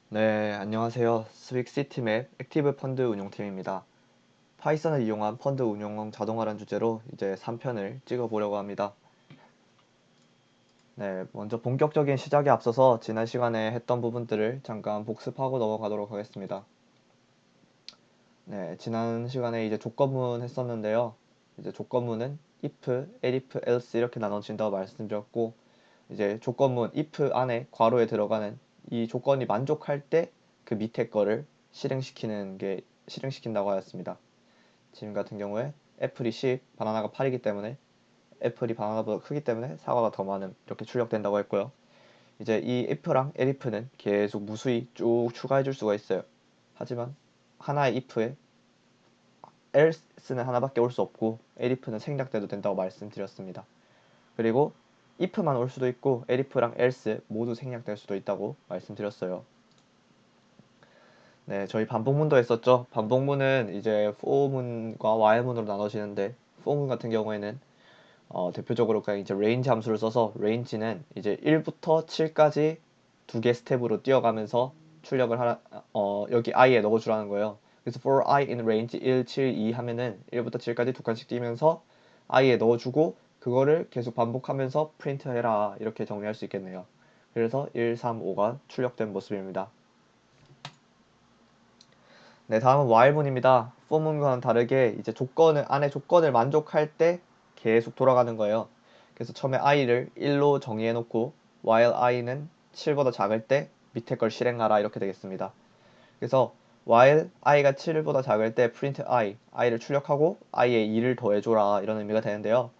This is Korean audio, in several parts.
네, 안녕하세요. 스윅시티맵 액티브 펀드 운용팀입니다. 파이썬을 이용한 펀드 운용 자동화란 주제로 이제 3편을 찍어보려고 합니다. 네, 먼저 본격적인 시작에 앞서서 지난 시간에 했던 부분들을 잠깐 복습하고 넘어가도록 하겠습니다. 네, 지난 시간에 이제 조건문 했었는데요. 이제 조건문은 if, elif, else 이렇게 나눠진다고 말씀드렸고, 이제 조건문 if 안에 괄호에 들어가는 이 조건이 만족할 때 그 밑에 거를 실행시킨다고 하였습니다. 지금 같은 경우에 애플이 10, 바나나가 8이기 때문에 애플이 바나나보다 크기 때문에 사과가 더 많음 이렇게 출력된다고 했고요. 이제 이 if랑 elif는 계속 무수히 쭉 추가해 줄 수가 있어요. 하지만 하나의 if에 else는 하나밖에 올 수 없고 elif는 생략돼도 된다고 말씀드렸습니다. 그리고 if만 올 수도 있고 elif랑 else 모두 생략될 수도 있다고 말씀드렸어요. 네, 저희 반복문도 했었죠. 반복문은 이제 for문과 while문으로 나눠지는데 for문 같은 경우에는 대표적으로 그냥 이제 range 함수를 써서 range는 이제 1부터 7까지 두 개 스텝으로 뛰어가면서 출력을 여기 i에 넣어주라는 거예요. 그래서 for I in range 1, 7, 2 하면은 1부터 7까지 두 칸씩 뛰면서 i에 넣어주고 그거를 계속 반복하면서 프린트 해라 이렇게 정리할 수 있겠네요. 그래서 1, 3, 5가 출력된 모습입니다. 네, 다음은 while문입니다. for문과는 다르게 이제 안에 조건을 만족할 때 계속 돌아가는 거예요. 그래서 처음에 i를 1로 정의해 놓고 while i는 7보다 작을 때 밑에 걸 실행하라 이렇게 되겠습니다. 그래서 while i가 7보다 작을 때 print i를 출력하고 i에 2를 더해줘라 이런 의미가 되는데요.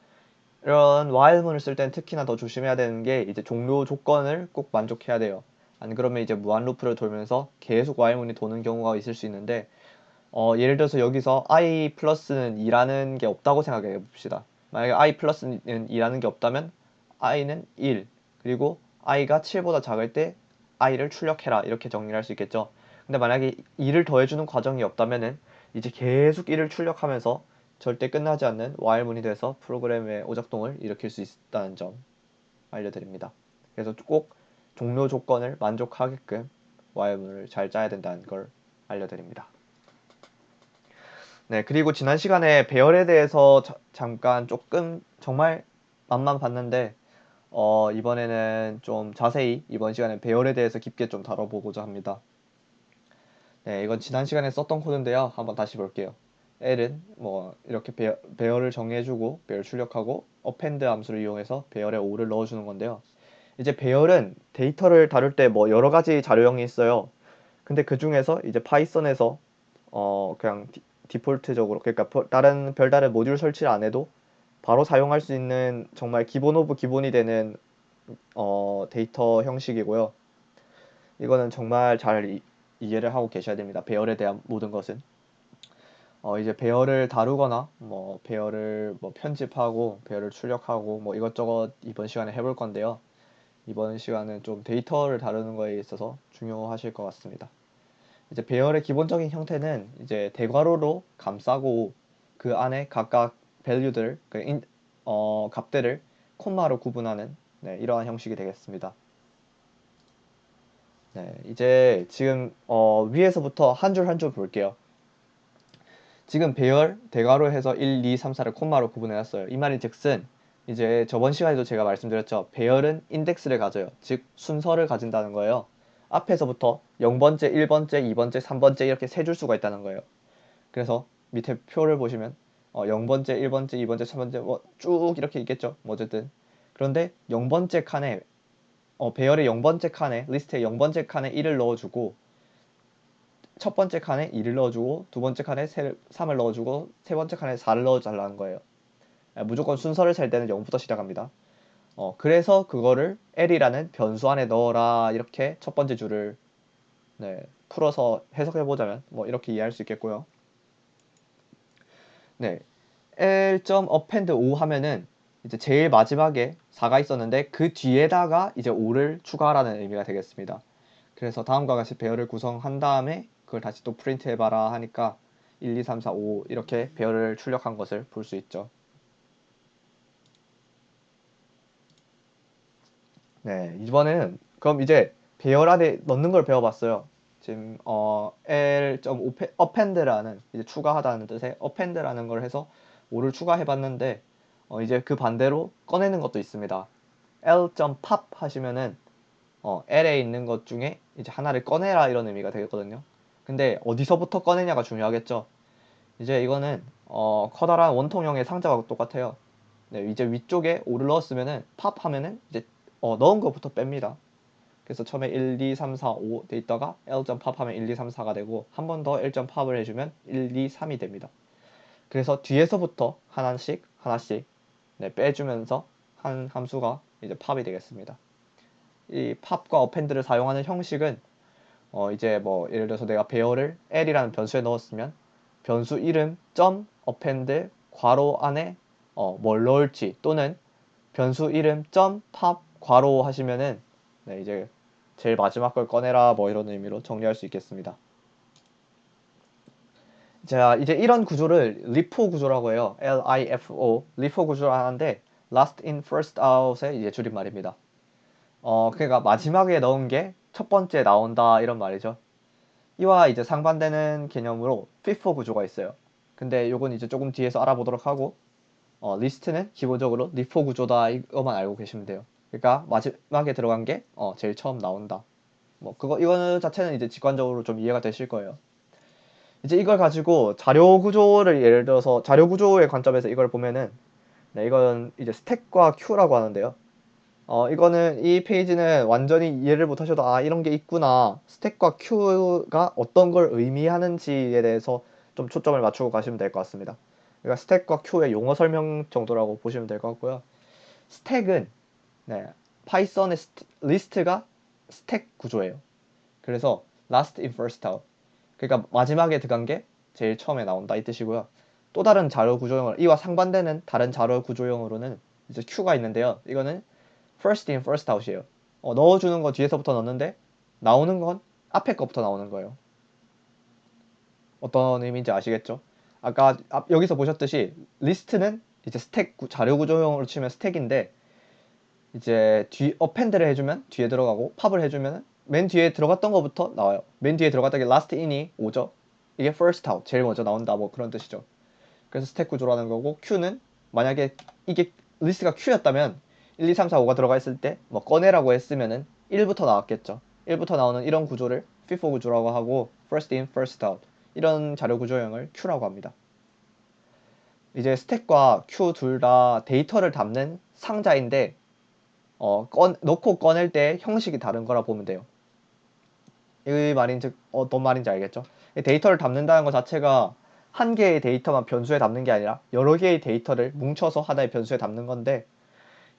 이런 while문을 쓸 때는 특히나 더 조심해야 되는 게 이제 종료 조건을 꼭 만족해야 돼요. 안 그러면 이제 무한 루프를 돌면서 계속 while문이 도는 경우가 있을 수 있는데 예를 들어서 여기서 i 플러스는 2라는 게 없다고 생각해 봅시다. 만약에 i 플러스는 2라는 게 없다면 i는 1, 그리고 i가 7보다 작을 때 i를 출력해라 이렇게 정리를 할 수 있겠죠. 근데 만약에 2를 더해주는 과정이 없다면은 이제 계속 1을 출력하면서 절대 끝나지 않는 while문이 돼서 프로그램의 오작동을 일으킬 수 있다는 점 알려드립니다. 그래서 꼭 종료 조건을 만족하게끔 while문을 잘 짜야 된다는 걸 알려드립니다. 네, 그리고 지난 시간에 배열에 대해서 잠깐 조금 정말 맛만 봤는데 이번에는 좀 자세히 이번 시간에 배열에 대해서 깊게 좀 다뤄보고자 합니다. 네, 이건 지난 시간에 썼던 코드인데요. 한번 다시 볼게요. L은 뭐 이렇게 배열을 정해주고 배열 출력하고 append 함수를 이용해서 배열에 5를 넣어주는 건데요. 이제 배열은 데이터를 다룰 때 뭐 여러 가지 자료형이 있어요. 근데 그 중에서 이제 파이썬에서 그냥 디폴트적으로 그러니까 별다른 모듈 설치를 안 해도 바로 사용할 수 있는 정말 기본 오브 기본이 되는 데이터 형식이고요. 이거는 정말 잘 이해를 하고 계셔야 됩니다. 배열에 대한 모든 것은 이제 배열을 다루거나 뭐 배열을 뭐 편집하고 배열을 출력하고 뭐 이것저것 이번 시간에 해볼 건데요. 이번 시간은 좀 데이터를 다루는 거에 있어서 중요하실 것 같습니다. 이제 배열의 기본적인 형태는 이제 대괄호로 감싸고 그 안에 각각 value들, 값들을 콤마로 구분하는 이러한 형식이 되겠습니다. 네, 이제 지금 위에서부터 한 줄 한 줄 볼게요. 지금 배열 대괄호 해서 1, 2, 3, 4를 콤마로 구분해놨어요. 이 말인 즉슨 이제 저번 시간에도 제가 말씀드렸죠. 배열은 인덱스를 가져요. 즉 순서를 가진다는 거예요. 앞에서부터 0번째, 1번째, 2번째, 3번째 이렇게 세 줄 수가 있다는 거예요. 그래서 밑에 표를 보시면 0번째, 1번째, 2번째, 3번째 뭐 쭉 이렇게 있겠죠. 뭐 어쨌든 그런데 0번째 칸에 배열의 0번째 칸에 리스트의 0번째 칸에 1을 넣어주고 첫 번째 칸에 2를 넣어주고 두 번째 칸에 3을 넣어주고 세 번째 칸에 4를 넣어달라는 거예요. 무조건 순서를 셀 때는 0부터 시작합니다. 그래서 그거를 L이라는 변수 안에 넣어라 이렇게 첫 번째 줄을 풀어서 해석해보자면 뭐 이렇게 이해할 수 있겠고요. 네, L.append 5 하면은 이제 제일 마지막에 4가 있었는데 그 뒤에다가 이제 5를 추가하라는 의미가 되겠습니다. 그래서 다음과 같이 배열을 구성한 다음에 그걸 다시 또 프린트 해봐라 하니까 1, 2, 3, 4, 5 이렇게 배열을 출력한 것을 볼 수 있죠. 네, 이번에는 그럼 이제 배열 안에 넣는 걸 배워봤어요. 지금 append라는 이제 추가하다는 뜻의 append라는 걸 해서 5를 추가해봤는데 이제 그 반대로 꺼내는 것도 있습니다. l.pop 하시면은 L에 있는 것 중에 이제 하나를 꺼내라 이런 의미가 되겠거든요. 근데 어디서부터 꺼내냐가 중요하겠죠. 이제 이거는 커다란 원통형의 상자와 똑같아요. 네, 이제 위쪽에 5를 넣었으면은 팝 하면은 이제 넣은 것부터 뺍니다. 그래서 처음에 1, 2, 3, 4, 5 돼 있다가 L.pop 하면 1, 2, 3, 4가 되고 한 번 더 L.pop을 해주면 1, 2, 3이 됩니다. 그래서 뒤에서부터 하나씩 하나씩 네, 빼주면서 한 함수가 이제 팝이 되겠습니다. 이 팝과 어펜드를 사용하는 형식은 이제 뭐 예를 들어서 내가 배열을 L이라는 변수에 넣었으면 변수 이름 점 append 괄호 안에 뭘 넣을지 또는 변수 이름 점 팝 괄호 하시면은 네, 이제 제일 마지막 걸 꺼내라 뭐 이런 의미로 정리할 수 있겠습니다. 자, 이제 이런 구조를 리포 구조라고 해요. LIFO 리포 구조를 하는데 last in first out의 이제 줄임말입니다. 그러니까 마지막에 넣은 게 첫 번째 나온다 이런 말이죠. 이와 이제 상반되는 개념으로 FIFO 구조가 있어요. 근데 요건 이제 조금 뒤에서 알아보도록 하고 리스트는 기본적으로 리포 구조다 이거만 알고 계시면 돼요. 그러니까 마지막에 들어간 게 제일 처음 나온다. 뭐 그거 이거는 자체는 이제 직관적으로 좀 이해가 되실 거예요. 이제 이걸 가지고 자료 구조를 예를 들어서 자료 구조의 관점에서 이걸 보면은 네, 이건 이제 스택과 큐라고 하는데요. 이거는 이 페이지는 완전히 이해를 못하셔도 이런 게 있구나. 스택과 큐가 어떤 걸 의미하는지에 대해서 좀 초점을 맞추고 가시면 될 것 같습니다. 그러니까 스택과 큐의 용어 설명 정도라고 보시면 될 것 같고요. 스택은 네, 파이썬의 리스트가 스택 구조예요. 그래서 last in first out. 그러니까 마지막에 들어간 게 제일 처음에 나온다 이 뜻이고요. 또 다른 자료 구조형으로 이와 상반되는 다른 자료 구조형으로는 이제 큐가 있는데요. 이거는 first in first out이에요. 넣어주는 거 뒤에서부터 넣는데 나오는 건 앞에 거부터 나오는 거예요. 어떤 의미인지 아시겠죠? 아까 여기서 보셨듯이 리스트는 이제 스택 자료 구조형으로 치면 스택인데 이제 뒤 어펜드를 해주면 뒤에 들어가고 팝을 해주면 맨 뒤에 들어갔던 것부터 나와요. 맨 뒤에 들어갔던 게 last in이 오죠. 이게 first out 제일 먼저 나온다 뭐 그런 뜻이죠. 그래서 스택 구조라는 거고 Q는 만약에 이게 리스트가 Q였다면 1, 2, 3, 4, 5가 들어가 있을 때 뭐 꺼내라고 했으면은 1부터 나왔겠죠. 1부터 나오는 이런 구조를 FIFO 구조라고 하고 first in, first out 이런 자료 구조형을 Q라고 합니다. 이제 스택과 Q 둘 다 데이터를 담는 상자인데 넣고 꺼낼 때 형식이 다른 거라 보면 돼요. 이 말인 즉 어떤 말인지 알겠죠? 데이터를 담는다는 것 자체가 한 개의 데이터만 변수에 담는 게 아니라 여러 개의 데이터를 뭉쳐서 하나의 변수에 담는 건데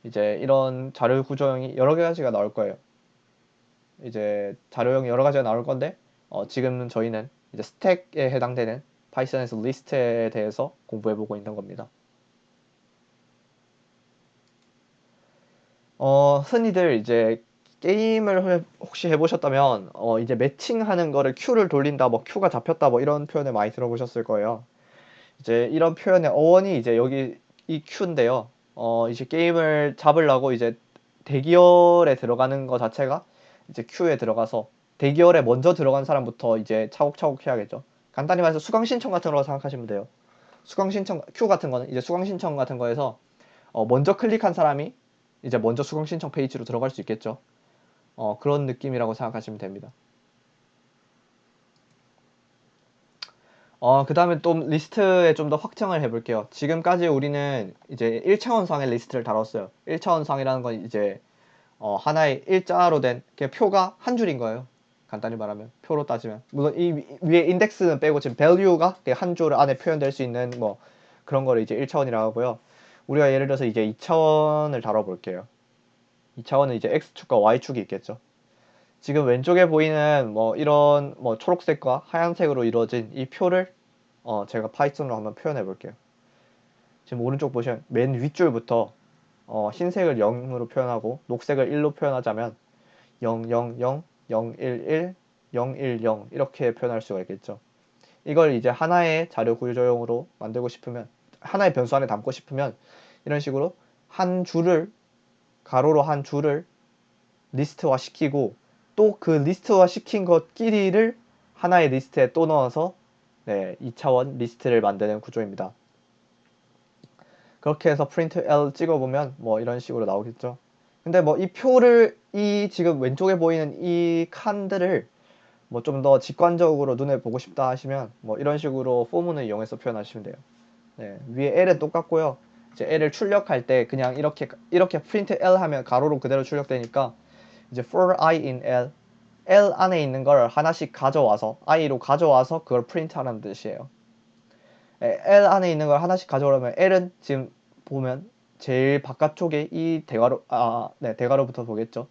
이제 이런 자료 구조형이 여러 가지가 나올 거예요. 이제 자료형이 여러 가지가 나올 건데 지금 저희는 이제 스택에 해당되는 파이썬에서 리스트에 대해서 공부해보고 있는 겁니다. 흔히들 이제 게임을 혹시 해보셨다면 이제 매칭하는 거를 Q를 돌린다 뭐 Q가 잡혔다 뭐 이런 표현을 많이 들어보셨을 거예요. 이제 이런 표현의 어원이 이제 여기 이 Q인데요. 이제 게임을 잡으려고 이제 대기열에 들어가는 거 자체가 이제 Q에 들어가서 대기열에 먼저 들어간 사람부터 이제 차곡차곡 해야겠죠. 간단히 말해서 수강 신청 같은 거라고 생각하시면 돼요. 수강 신청 Q 같은 거는 이제 수강 신청 같은 거에서 먼저 클릭한 사람이 이제 먼저 수강 신청 페이지로 들어갈 수 있겠죠. 그런 느낌이라고 생각하시면 됩니다. 그 다음에 또 리스트에 좀 더 확장을 해볼게요. 지금까지 우리는 이제 1차원상의 리스트를 다뤘어요. 1차원상이라는 건 이제 하나의 일자로 된 표가 한 줄인 거예요. 간단히 말하면 표로 따지면 물론 이 위에 인덱스는 빼고 지금 value가 한 줄 안에 표현될 수 있는 뭐 그런 거를 이제 1차원이라고 하고요. 우리가 예를 들어서 이제 2차원을 다뤄볼게요. 2차원은 이제 x축과 y축이 있겠죠. 지금 왼쪽에 보이는 뭐 이런 뭐 초록색과 하얀색으로 이루어진 이 표를 제가 파이썬으로 한번 표현해 볼게요. 지금 오른쪽 보시면 맨 윗줄부터 흰색을 0으로 표현하고 녹색을 1로 표현하자면 0, 0, 0, 0, 1, 1, 0, 1, 0 이렇게 표현할 수가 있겠죠. 이걸 이제 하나의 자료 구조형으로 만들고 싶으면 하나의 변수 안에 담고 싶으면 이런 식으로 한 줄을 가로로 한 줄을 리스트화 시키고 또 그 리스트화 시킨 것끼리를 하나의 리스트에 또 넣어서 2차원 리스트를 만드는 구조입니다. 그렇게 해서 print L 찍어보면 뭐 이런 식으로 나오겠죠. 근데 뭐 이 표를 이 지금 왼쪽에 보이는 이 칸들을 뭐 좀 더 직관적으로 눈에 보고 싶다 하시면 뭐 이런 식으로 포문을 이용해서 표현하시면 돼요. 위에 L은 똑같고요. 이제 L을 출력할 때 그냥 이렇게 print L 하면 가로로 그대로 출력되니까 이제 for I in L, L 안에 있는 걸 하나씩 가져와서 I로 가져와서 그걸 print하라는 뜻이에요. L 안에 있는 걸 하나씩 가져오려면 L은 지금 보면 제일 바깥쪽에 이 대괄호부터 보겠죠.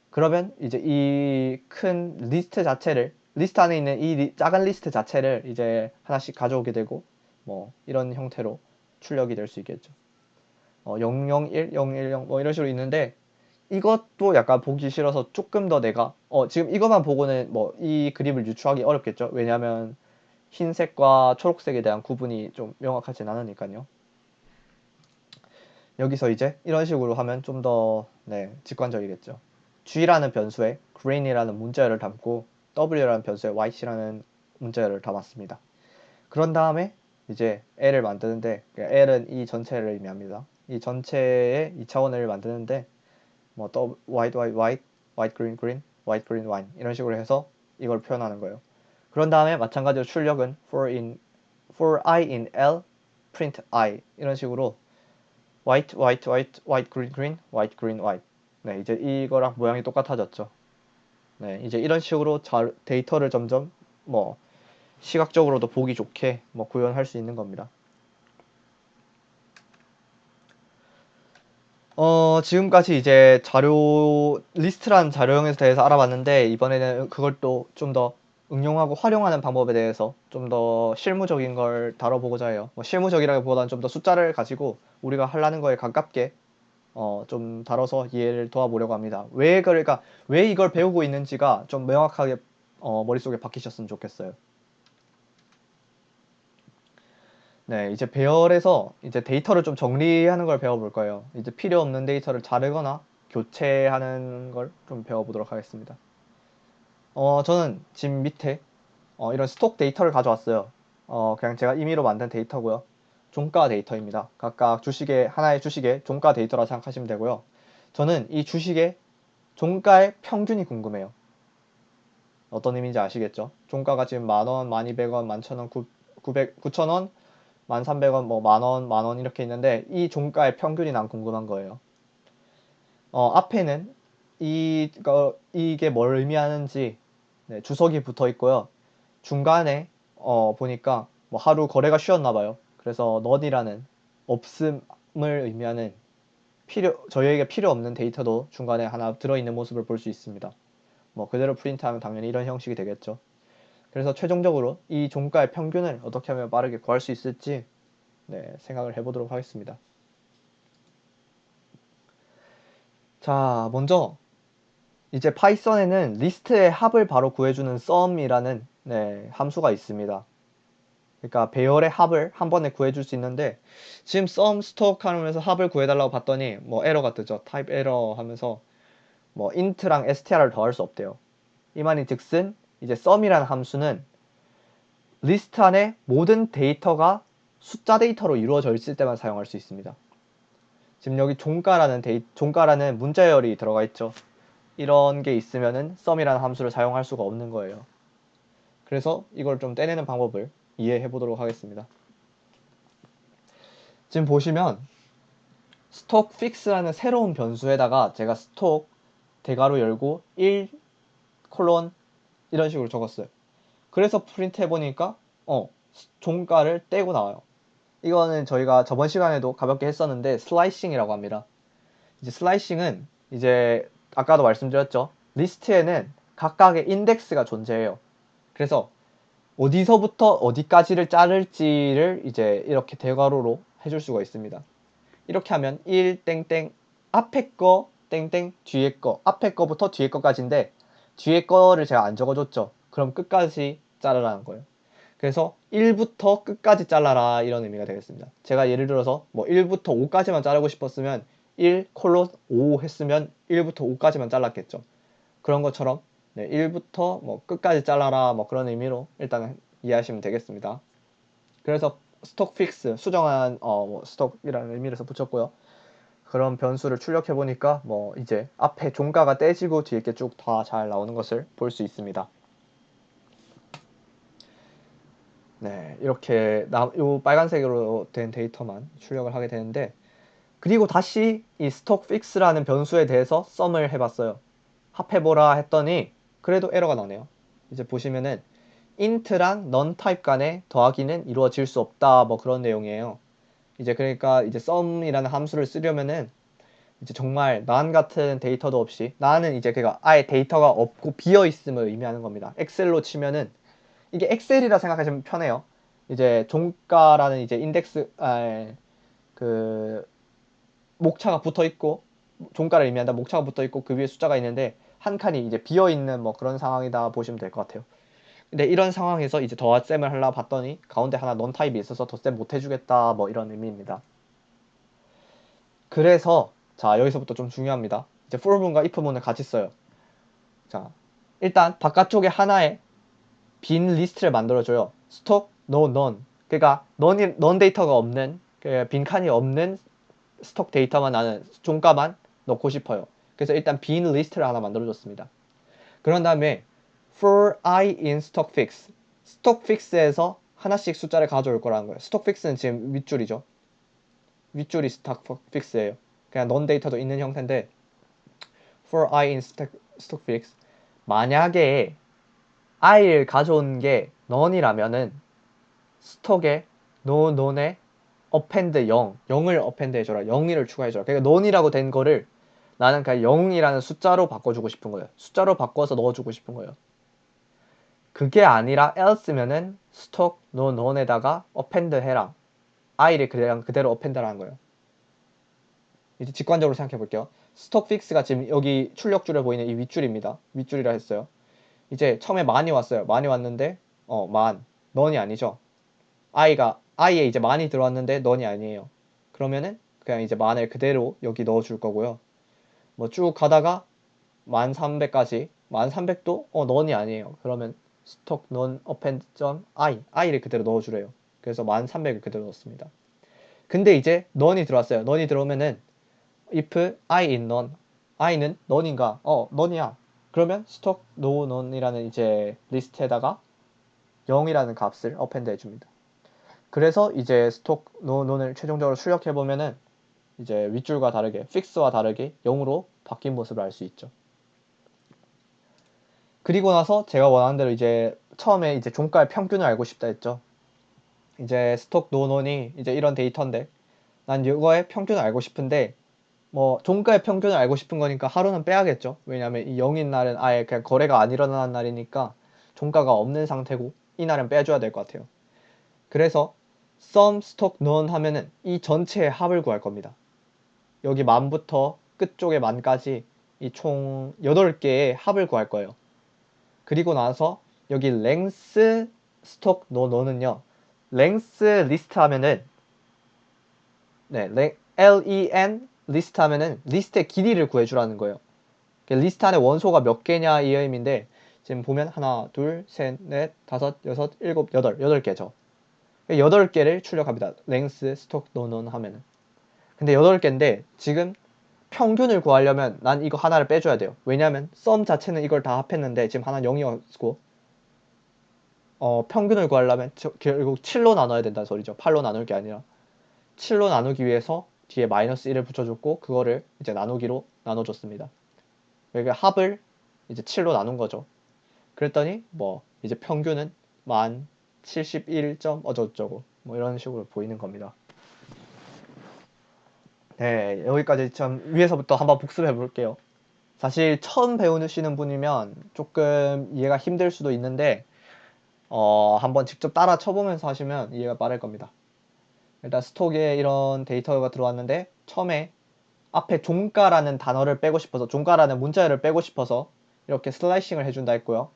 그러면 이제 이 큰 리스트 자체를 리스트 안에 있는 이 작은 리스트 자체를 이제 하나씩 가져오게 되고 뭐 이런 형태로 출력이 될 수 있겠죠. 001, 010 뭐 이런 식으로 있는데 이것도 약간 보기 싫어서 조금 더 내가 지금 이것만 보고는 뭐 이 그림을 유추하기 어렵겠죠. 왜냐하면 흰색과 초록색에 대한 구분이 좀 명확하진 않으니까요. 여기서 이제 이런 식으로 하면 좀 더 직관적이겠죠. G라는 변수에 green이라는 문자열을 담고 W라는 변수에 white이라는 문자열을 담았습니다. 그런 다음에 이제 L을 만드는데 L은 이 전체를 의미합니다. 이 전체의 2차원을 만드는데 뭐 white, white, white, white, green, green, white, green, white 이런 식으로 해서 이걸 표현하는 거예요. 그런 다음에 마찬가지로 출력은 for I in L, print I 이런 식으로 white, white, white, white, green, green, white, green, white. 이제 이거랑 모양이 똑같아졌죠. 이제 이런 식으로 데이터를 점점 뭐 시각적으로도 보기 좋게 뭐 구현할 수 있는 겁니다. 지금까지 이제 리스트라는 자료형에 대해서 알아봤는데 이번에는 그걸 또 좀 더 응용하고 활용하는 방법에 대해서 좀 더 실무적인 걸 다뤄보고자 해요. 뭐 실무적이라기보다는 좀 더 숫자를 가지고 우리가 하려는 거에 가깝게 좀 다뤄서 이해를 도와보려고 합니다. 그러니까 왜 이걸 배우고 있는지가 좀 명확하게 머릿속에 박히셨으면 좋겠어요. 이제 배열에서 이제 데이터를 좀 정리하는 걸 배워볼 거예요. 이제 필요 없는 데이터를 자르거나 교체하는 걸 좀 배워보도록 하겠습니다. 저는 지금 밑에 이런 스톡 데이터를 가져왔어요. 그냥 제가 임의로 만든 데이터고요. 종가 데이터입니다. 각각 하나의 주식의 종가 데이터라 생각하시면 되고요. 저는 이 주식의 종가의 평균이 궁금해요. 어떤 의미인지 아시겠죠? 종가가 지금 만원, 1200원, 11,000원, 9,000원, 1,300원, 뭐 만원 이렇게 있는데 이 종가의 평균이 난 궁금한 거예요. 앞에는 이게 뭘 의미하는지 주석이 붙어 있고요. 중간에 보니까 뭐 하루 거래가 쉬었나 봐요. 그래서 넌이라는 없음을 의미하는 저희에게 필요 없는 데이터도 중간에 하나 들어있는 모습을 볼 수 있습니다. 뭐 그대로 프린트하면 당연히 이런 형식이 되겠죠. 그래서 최종적으로 이 종가의 평균을 어떻게 하면 빠르게 구할 수 있을지 생각을 해보도록 하겠습니다. 자, 먼저 이제 파이썬에는 리스트의 합을 바로 구해주는 sum이라는 함수가 있습니다. 그러니까 배열의 합을 한 번에 구해줄 수 있는데 지금 sum 스톡 하면서 합을 구해달라고 봤더니 뭐 에러가 뜨죠. type error 하면서 뭐 int랑 str을 더할 수 없대요. 이 말인 즉슨 이제 sum이라는 함수는 리스트 안에 모든 데이터가 숫자 데이터로 이루어져 있을 때만 사용할 수 있습니다. 지금 여기 종가라는 문자열이 들어가 있죠. 이런 게 있으면은 sum이라는 함수를 사용할 수가 없는 거예요. 그래서 이걸 좀 떼내는 방법을 이해해 보도록 하겠습니다. 지금 보시면 스톡 픽스라는 새로운 변수에다가 제가 스톡 대괄호 열고 1 콜론 이런 식으로 적었어요. 그래서 프린트 해보니까 종가를 떼고 나와요. 이거는 저희가 저번 시간에도 가볍게 했었는데 슬라이싱이라고 합니다. 이제 슬라이싱은 이제 아까도 말씀드렸죠. 리스트에는 각각의 인덱스가 존재해요. 그래서 어디서부터 어디까지를 자를지를 이제 이렇게 대괄호로 해줄 수가 있습니다. 이렇게 하면 1 땡땡 앞에 거 땡땡 뒤에 거 앞에 거부터 뒤에 거까지인데 뒤에 거를 제가 안 적어줬죠. 그럼 끝까지 자르라는 거예요. 그래서 1부터 끝까지 잘라라 이런 의미가 되겠습니다. 제가 예를 들어서 뭐 1부터 5까지만 자르고 싶었으면 1 콜론 5 했으면 1부터 5까지만 잘랐겠죠. 그런 것처럼 네, 1부터 뭐 끝까지 잘라라 뭐 그런 의미로 일단 이해하시면 되겠습니다. 그래서 스톡 픽스 수정한 뭐 스톡이라는 의미에서 붙였고요. 그런 변수를 출력해 보니까 뭐 이제 앞에 종가가 떼지고 뒤에 게 쭉 다 잘 나오는 것을 볼 수 있습니다. 네, 이렇게 요 빨간색으로 된 데이터만 출력을 하게 되는데, 그리고 다시 이 스톡 픽스라는 변수에 대해서 썸을 해봤어요. 합해보라 했더니 그래도 에러가 나네요. 이제 보시면은 int랑 non 타입 간의 더하기는 이루어질 수 없다 뭐 그런 내용이에요. 이제 그러니까 이제 sum이라는 함수를 쓰려면은 이제 정말 난 같은 데이터도 없이, 나는 이제 그가 아예 데이터가 없고 비어 있음을 의미하는 겁니다. 엑셀로 치면은 이게 엑셀이라 생각하시면 편해요. 이제 종가라는 이제 인덱스 그 목차가 붙어 있고, 종가를 의미한다 목차가 붙어 있고 그 위에 숫자가 있는데 한 칸이 이제 비어 있는 뭐 그런 상황이다 보시면 될 것 같아요. 근데 이런 상황에서 이제 덧셈을 하려 봤더니 가운데 하나 넌 타입이 있어서 덧셈 못 해주겠다 뭐 이런 의미입니다. 그래서 자, 여기서부터 좀 중요합니다. 이제 for문과 if문을 같이 써요. 자, 일단 바깥쪽에 하나의 빈 리스트를 만들어줘요. 스톡, no, none. 그러니까 non 데이터가 없는, 빈 칸이 없는 스톡 데이터만, 나는 종가만 넣고 싶어요. 그래서 일단 빈 리스트를 하나 만들어줬습니다. 그런 다음에 for I in stock fix, 스톡 픽스에서 하나씩 숫자를 가져올 거라는 거예요. 스톡 픽스는 지금 윗줄이죠. 윗줄이 스톡 픽스예요. 그냥 non 데이터도 있는 형태인데, for I in stock fix, 만약에 i를 가져온 게 none이라면은 스톡에 no none에 append 0, 0을 append 해줘라, 0을 추가해줘라. 그러니까 none이라고 된 거를 나는 그냥 0이라는 숫자로 바꿔주고 싶은 거예요. 숫자로 바꿔서 넣어주고 싶은 거예요. 그게 아니라 else면은 스톡 no none에다가 append 해라, i를 그냥 그대로 append 하라는 거예요. 이제 직관적으로 생각해 볼게요. 스톡 픽스가 지금 여기 출력줄에 보이는 이 윗줄입니다. 윗줄이라 했어요. 이제 처음에 많이 왔어요. 많이 왔는데 none이 아니죠. i에 이제 많이 들어왔는데 none이 아니에요. 그러면은 그냥 이제 만을 그대로 여기 넣어줄 거고요. 뭐 쭉 가다가 1300까지, 1300도 none이 아니에요. 그러면 스톡 non append i를 그대로 넣어주래요. 그래서 1300을 그대로 넣습니다. 근데 이제 none이 들어왔어요. none이 들어오면은 if I in none, i는 none인가? none이야. 그러면 스톡 no none이라는 이제 리스트에다가 0이라는 값을 append 해줍니다. 그래서 이제 스톡 no none을 최종적으로 출력해 보면은 이제 윗줄과 다르게, fix와 다르게 0으로 바뀐 모습을 알 수 있죠. 그리고 나서 제가 원하는 대로 이제 처음에 이제 종가의 평균을 알고 싶다 했죠. 이제 스톡 no none이 이제 이런 데이터인데 난 이거의 평균을 알고 싶은데, 뭐 종가의 평균을 알고 싶은 거니까 하루는 빼야겠죠. 왜냐하면 이 0인 날은 아예 그냥 거래가 안 일어나는 날이니까 종가가 없는 상태고 이 날은 빼줘야 될 것 같아요. 그래서 sum stock none 하면은 이 전체의 합을 구할 겁니다. 여기 만부터 끝쪽에 만까지 이 총 8개의 합을 구할 거예요. 그리고 나서 여기 length stock none은요, length 리스트 하면은 len 리스트 하면은 리스트의 길이를 구해주라는 거예요. 리스트 안에 원소가 몇 개냐 이 의미인데, 지금 보면 하나, 둘, 셋, 넷, 다섯, 여섯, 일곱, 여덟 개죠. 8개를 출력합니다. length stock none 하면은. 근데 8개인데 지금 평균을 구하려면 난 이거 하나를 빼줘야 돼요. 왜냐면 sum 자체는 이걸 다 합했는데 지금 하나는 0이었고, 평균을 구하려면 결국 7로 나눠야 된다는 소리죠. 8로 나눌 게 아니라 7로 나누기 위해서 뒤에 마이너스 1을 붙여줬고 그거를 이제 나누기로 나눠줬습니다. 그러니까 합을 이제 7로 나눈 거죠. 그랬더니 뭐 이제 평균은 만 71점 어쩌고저쩌고 뭐 이런 식으로 보이는 겁니다. 네, 여기까지 참 위에서부터 한번 복습해 볼게요. 사실 처음 배우시는 분이면 조금 이해가 힘들 수도 있는데 한번 직접 따라 쳐보면서 하시면 이해가 빠를 겁니다. 일단 스톡에 이런 데이터가 들어왔는데 처음에 앞에 종가라는 단어를 빼고 싶어서, 종가라는 문자열을 빼고 싶어서 이렇게 슬라이싱을 해준다 했고요.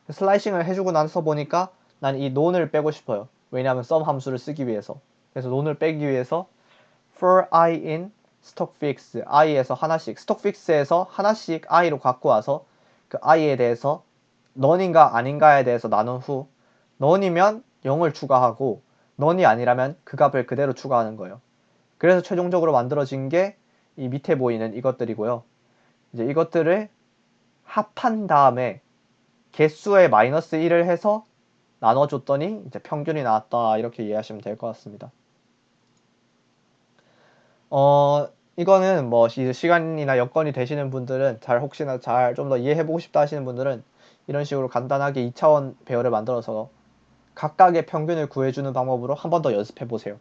슬라이싱을 해주고 나서 보니까 난 이 none을 빼고 싶어요. 왜냐하면 sum 함수를 쓰기 위해서. 그래서 none을 빼기 위해서 for I in stock fix, i에서 하나씩, 스톡 픽스에서 하나씩 i로 갖고 와서 그 i에 대해서 넌인가 아닌가에 대해서 나눈 후 넌이면 0을 추가하고 넌이 아니라면 그 값을 그대로 추가하는 거예요. 그래서 최종적으로 만들어진 게 이 밑에 보이는 이것들이고요. 이제 이것들을 합한 다음에 개수의 마이너스 1을 해서 나눠줬더니 이제 평균이 나왔다, 이렇게 이해하시면 될 것 같습니다. 이거는 뭐 시간이나 여건이 되시는 분들은 혹시나 잘 좀 더 이해해보고 싶다 하시는 분들은 이런 식으로 간단하게 2차원 배열을 만들어서 각각의 평균을 구해주는 방법으로 한 번 더 연습해보세요.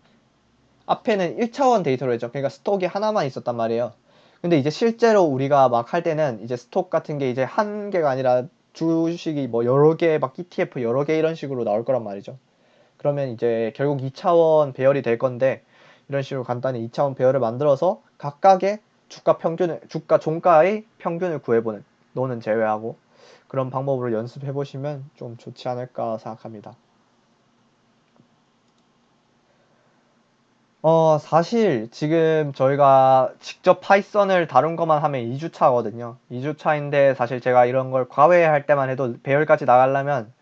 앞에는 1차원 데이터로 했죠. 그러니까 스톡이 하나만 있었단 말이에요. 근데 이제 실제로 우리가 막 할 때는 이제 스톡 같은 게 이제 한 개가 아니라 주식이 뭐 여러 개, 막 ETF 여러 개 이런 식으로 나올 거란 말이죠. 그러면 이제 결국 2차원 배열이 될 건데, 이런 식으로 간단히 2차원 배열을 만들어서 각각의 주가 종가의 평균을 구해보는, 노는 제외하고 그런 방법으로 연습해 보시면 좀 좋지 않을까 생각합니다. 사실 지금 저희가 직접 파이썬을 다룬 것만 하면 2주차거든요. 2주차인데 사실 제가 이런 걸 과외할 때만 해도 배열까지 나가려면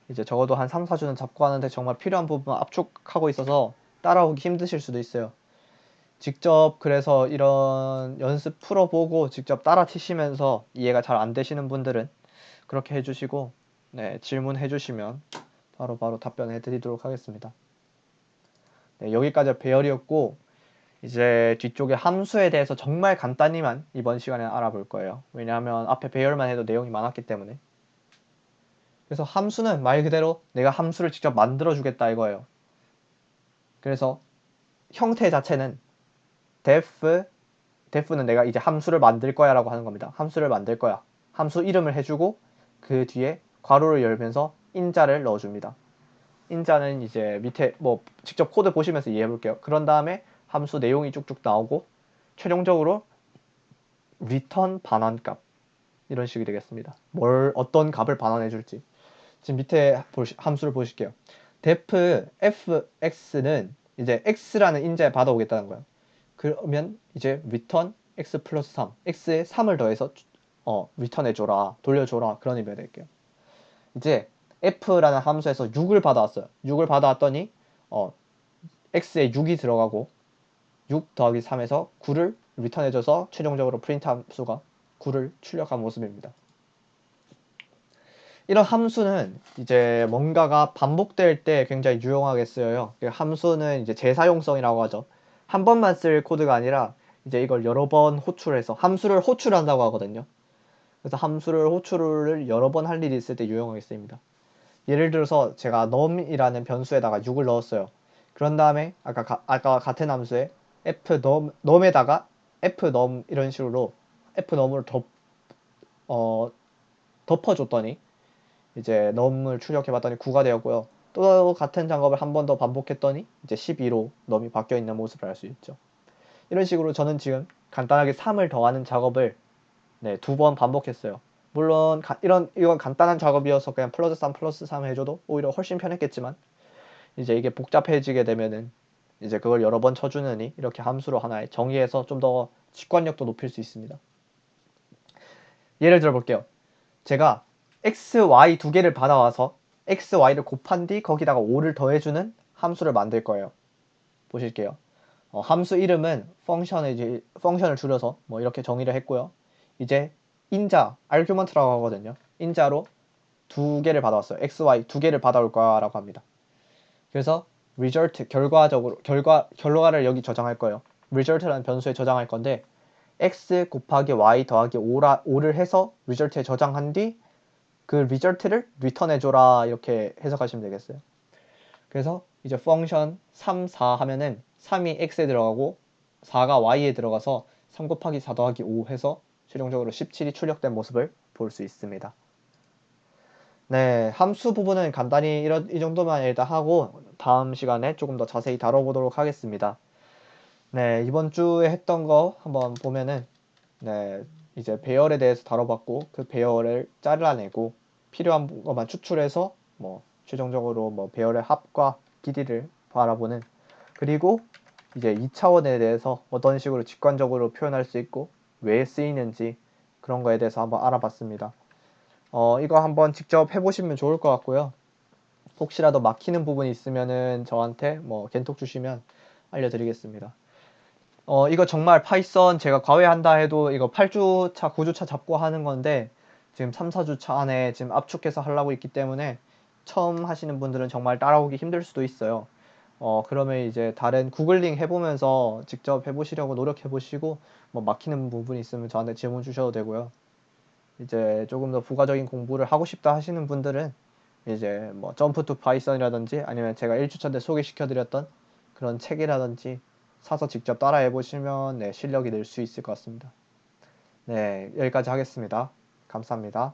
이제 적어도 한 3, 4주는 잡고 하는데, 정말 필요한 부분 압축하고 있어서 따라오기 힘드실 수도 있어요. 직접 그래서 이런 연습 풀어보고 직접 따라 치시면서 이해가 잘 안 되시는 분들은 그렇게 해주시고, 네, 질문해 주시면 바로 답변해 드리도록 하겠습니다. 네, 여기까지 배열이었고, 이제 뒤쪽에 함수에 대해서 정말 간단히만 이번 시간에 알아볼 거예요. 왜냐하면 앞에 배열만 해도 내용이 많았기 때문에. 그래서 함수는 말 그대로 내가 함수를 직접 만들어 주겠다 이거예요. 그래서 형태 자체는 def는 내가 이제 함수를 만들 거야 라고 하는 겁니다. 함수를 만들 거야. 함수 이름을 해주고 그 뒤에 괄호를 열면서 인자를 넣어줍니다. 인자는 이제 밑에 뭐 직접 코드 보시면서 이해해 볼게요. 그런 다음에 함수 내용이 쭉쭉 나오고 최종적으로 return 반환값, 이런 식이 되겠습니다. 어떤 값을 반환해 줄지. 지금 밑에 함수를 보실게요. def fx는 이제 x라는 인자에 받아오겠다는 거예요. 그러면 이제 return x 플러스 3, x에 3을 더해서 return해줘라, 돌려줘라, 그런 의미가 될게요. 이제 f라는 함수에서 6을 받아왔어요. 6을 받아왔더니 x에 6이 들어가고 6 더하기 3에서 9를 return해줘서 최종적으로 프린트 함수가 9를 출력한 모습입니다. 이런 함수는 이제 뭔가가 반복될 때 굉장히 유용하게 쓰여요. 함수는 이제 재사용성이라고 하죠. 한 번만 쓸 코드가 아니라 이제 이걸 여러 번 호출해서 함수를 호출한다고 하거든요. 그래서 함수를 호출을 여러 번 할 일이 있을 때 유용하게 쓰입니다. 예를 들어서 제가 num이라는 변수에다가 6을 넣었어요. 그런 다음에 아까 같은 함수에 num에다가 fnum 이런 식으로 fnum을 덮어줬더니 이제 num을 출력해봤더니 9가 되었고요. 또 같은 작업을 한 번 더 반복했더니 이제 12로 num이 바뀌어 있는 모습을 알 수 있죠. 이런 식으로 저는 지금 간단하게 3을 더하는 작업을 네, 2번 반복했어요. 물론 이건 간단한 작업이어서 그냥 플러스 3 해줘도 오히려 훨씬 편했겠지만, 이제 이게 복잡해지게 되면은 이제 그걸 여러 번 쳐주느니 이렇게 함수로 하나에 정의해서 좀 더 직관력도 높일 수 있습니다. 예를 들어 볼게요. 제가 x, y 두 개를 받아와서 x, y를 곱한 뒤 거기다가 5를 더해주는 함수를 만들 거예요. 보실게요. 함수 이름은 펑션을 줄여서 뭐 이렇게 정의를 했고요. 이제 인자, argument라고 하거든요. 인자로 두 개를 받아왔어요. x, y 두 개를 받아올 거라고 합니다. 그래서 result, 결과를 여기 저장할 거예요. result라는 변수에 저장할 건데 x 곱하기 y 더하기 5를 해서 result에 저장한 뒤 그 result를 return해줘라, 이렇게 해석하시면 되겠어요. 그래서 이제 펑션 3, 4 하면은 3이 x에 들어가고 4가 y에 들어가서 3 곱하기 4 더하기 5 해서 최종적으로 17이 출력된 모습을 볼 수 있습니다. 네, 함수 부분은 간단히 이 정도만 일단 하고 다음 시간에 조금 더 자세히 다뤄보도록 하겠습니다. 네, 이번 주에 했던 거 한번 보면은 네, 이제 배열에 대해서 다뤄봤고 그 배열을 잘라내고 필요한 것만 추출해서 뭐 최종적으로 뭐 배열의 합과 길이를 바라보는, 그리고 이제 2차원에 대해서 어떤 식으로 직관적으로 표현할 수 있고 왜 쓰이는지 그런 거에 대해서 한번 알아봤습니다. 이거 한번 직접 해보시면 좋을 것 같고요. 혹시라도 막히는 부분이 있으면은 저한테 뭐 겐톡 주시면 알려드리겠습니다. 이거 정말 파이썬 제가 과외한다 해도 이거 8주차, 9주차 잡고 하는 건데 지금 3, 4주차 안에 지금 압축해서 하려고 있기 때문에 처음 하시는 분들은 정말 따라오기 힘들 수도 있어요. 그러면 이제 다른 구글링 해보면서 직접 해보시려고 노력해보시고 뭐 막히는 부분이 있으면 저한테 질문 주셔도 되고요. 이제 조금 더 부가적인 공부를 하고 싶다 하시는 분들은 이제 뭐 점프 투 파이썬이라든지 아니면 제가 1주차 때 소개시켜드렸던 그런 책이라든지 사서 직접 따라해 보시면 네, 실력이 늘 수 있을 것 같습니다. 네, 여기까지 하겠습니다. 감사합니다.